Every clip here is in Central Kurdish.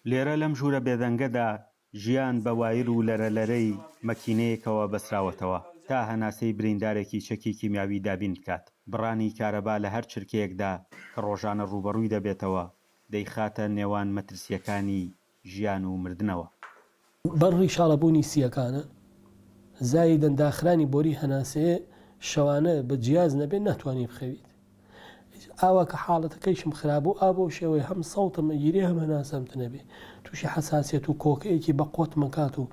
لێرە لەم ژوورە بێدەنگەدا ژیان بە وایر و لەرەلەرەی مەکینەیەکەوە بەسراوەتەوە تا هەناسەی بریندارێکی چەکی کیمیاوی دابین بکات. بڕانی کارەبا لە هەر چرکەیەکدا کە ڕۆژانە ڕوبەڕووی دەبێتەوە دەیخاتە نێوان مەترسیەکانی ژیان و مردنەوە. بەڕی شاڵەبوونی سیەکانە زای دەنداخرانی بۆری هەناسەیە شەوانە بە جیاز نەبێت ناتوانانی بخەویت. ئاوا کە حاڵەتەکەیشم خراپبوو ئابۆ شێوەی هەم سەڵتمە گیری هەم هەناسەمتە نەبێ تووشی حساسیت و کۆکەیەکی بە قۆت مەکات و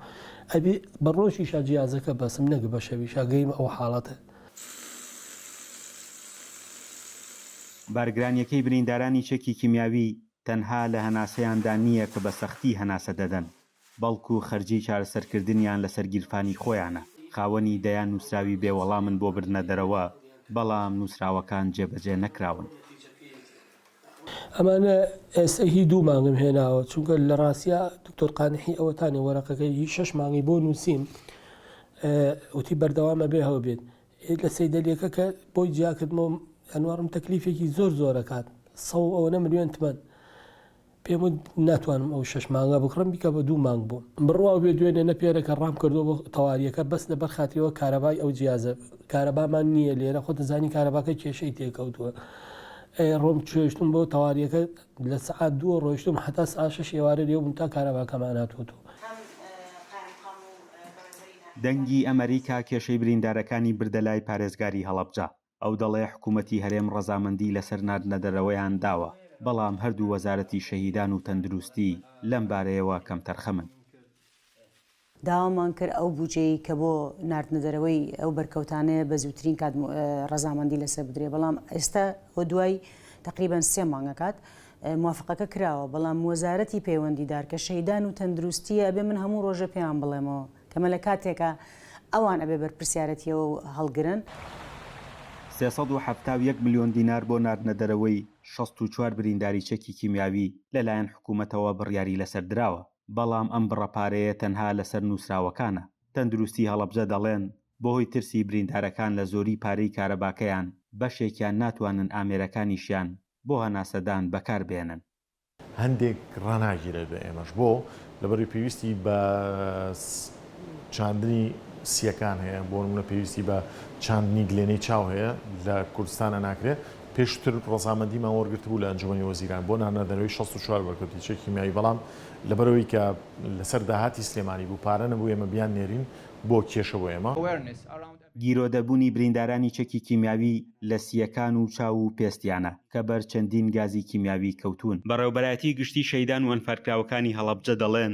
ئەبێ بە ڕۆژیشا جیازەکە بەسم نەگە بە شەویشا گەیمە ئەو حاڵەتە. بارگرانیەکەی بریندارانی چەکی کیمیاوی تەنها لە هەناسەیاندا نییە کە بە سەختی هەناسە دەدەن، بەڵکو خەرجی چارەسەرکردنیان لەسەر گیرفانی خۆیانە. خاوەنی دەیان نووسراوی بێوەڵامن بۆ بردنە دەرەوە، بەڵام نووسراوەکان جێبەجێ نەکراون. ئەمانە ئێستا دوو مانگم هێناوە چونکە لە ڕاستیا دکتۆر قانحی ئەوەتانێ وەرەقەکەی 6 مانگی بۆ نووسیم وتی بەردەوامە بێ هەو بێت لە سەیدەلیەکە کە بۆی جیاکردمەوە ئەنوارم تەکلیفێکی زۆرەکات 100 ملیۆن تمەن پێم ناتوانم ئەو 6 مانگە بکڕم بیکە بە 2 مانگ بووم بڕوا بێ دوێنێ نەپێرەکە ڕام کردو بۆ تەواریەکە بەس لەبەر خاتریەوە کارەبای ئەو جیازە کارەبامان نییە لێرە خۆ دەزانی کارەباکە کێشەی تێکەوتووە ڕۆم چێشتم بۆ تەواریەکە لە سعات 2 ڕۆیشتم حتا سعات 6 ئێوارە لێو بووم تا کارەباکەمان هاتووە. دەنگی ئەمریکا کێشەی بریندارەکانی بردە لای پارێزگاری هەڵەبجە. ئەو دەڵێ حکوومەتی هەرێم ڕەزامەندی لەسەر ناردنە دەرەوەیان داوە، بەڵام هەردوو وەزارەتی شەهیدان و تەندروستی لەم بارەیەوە کەم تەرخەمن. داوامان کرد ئەو بودجەی کە بۆ ناردنەدەرەوەی ئەو بەرکەوتانەیە بە زووترین کات ڕەزامەندی لەسەر بدرێ، بەڵام ئێستا بۆ دوای تقریبان 3 مانگەکات موافقەکە کراوە، بەڵام وەزارەتی پەیوەندیدار کە شەهیدان و تەندروستیە ئەبێ من هەموو ڕۆژە پێیان بڵێمەوە کەمە لە کاتێکە ئەوان ئەبێ بەرپرسیارەتیەوە هەڵگرن. 371 ملیۆن دینار بۆ ناردنەدەرەوەی 64 برینداری چەکی کیمیاوی لەلایەن حکوومەتەوە بڕیاری لەسەر دراوە، بەڵام ئەم بڕەپارەیە تەنها لەسەر نووسراوەکانە. تەندروستی هەڵەبجە دەڵێن بۆهۆی ترسی بریندارەکان لە زۆری پارەی کارەباکەیان بەشێکیان ناتوانن ئامێرەکانیشیان بۆ هەناسەدان بەکار بێنن. هەندێک ڕناگیرە بە ئێمەش بۆ لەبەری پێویستی بە چاندنی سیەکان هەیە، بۆ نمونە پێویستی بە چاندنی گلێنەی چاو هەیە لە کوردستانە ناکرێت. پێشتر ڕەزامەندیمان وەرگرت بوو لە ئەنجومەنی وەزیران بۆ ناردنەدەرەوەی 64 بەرکەوتی چەکی کیمیاوی، بەڵام لەبەرەوەی کە لەسەر داهاتی سلێمانی بوو پارە نەبوو ئێمە بیان نێرین بۆ کێشە بۆ ئێمە. گیرۆدەبوونی بریندارانی چەکی کیمیاوی لە سیەکان و چاو و پێستیانە کە بەر چەندین گازی کیمیاوی کەوتون. بەڕێوەبەرایەتی گشتی شەیدان و ئەنفارکراوەکانی هەڵەبجە دەڵێن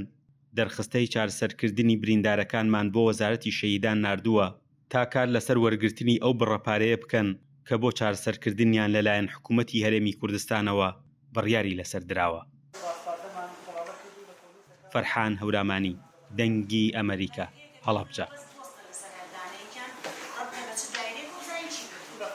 دەرخستەی چارەسەرکردنی بریندارەکانمان بۆ وەزارەتی شەیدان ناردووە تا کار لەسەر وەرگرتنی ئەو بڕەپارەیە بکەن کە بۆ چارەسەرکردنیان لەلایەن حکوومەتی هەرێمی کوردستانەوە بڕیاری لەسەر دراوە. فەرحان هەورامانی، دەنگی ئەمریکا، هەڵەبجە.